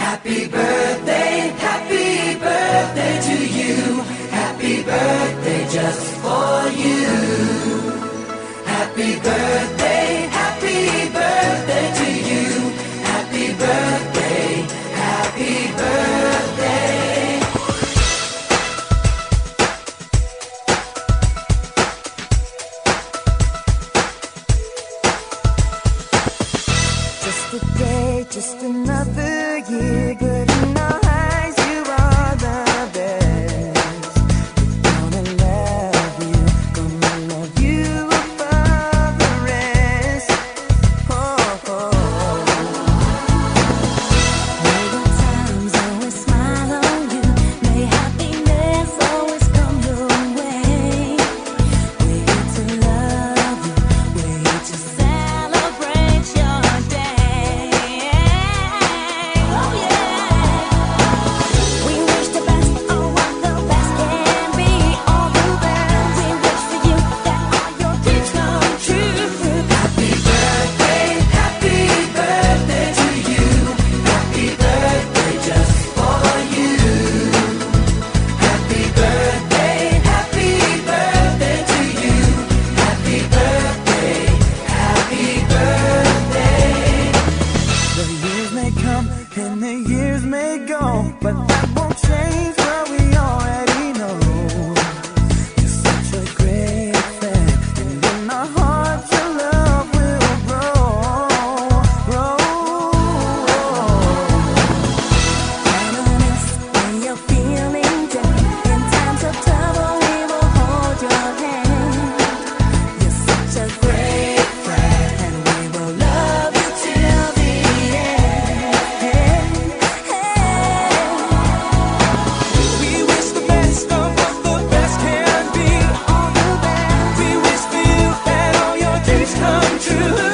Happy birthday to you. Happy birthday just for you. Happy birthday to you. Happy birthday, happy birthday. Just a day, just another year, good in our eyes, you are the best. Gonna love you above the rest. Oh, oh. May the times always smile on you, may happiness always come your way. We're here to love you, we're here to celebrate your day. Oh yeah. We wish the best on what the best can be. All the best. We wish for you that all your dreams come true. Happy birthday to you. Happy birthday just for you. Happy birthday to you. Happy birthday, happy birthday. The years may come and the years may go, but that won't change what we already know. You're such a great friend, and in our hearts your love will grow. Count on us when you're feeling down. In times of trouble, we will hold your hand. You're such a great friend, and we will love you till the end. We wish the best of what the best can be. All the best. We wish for you that all your dreams come true.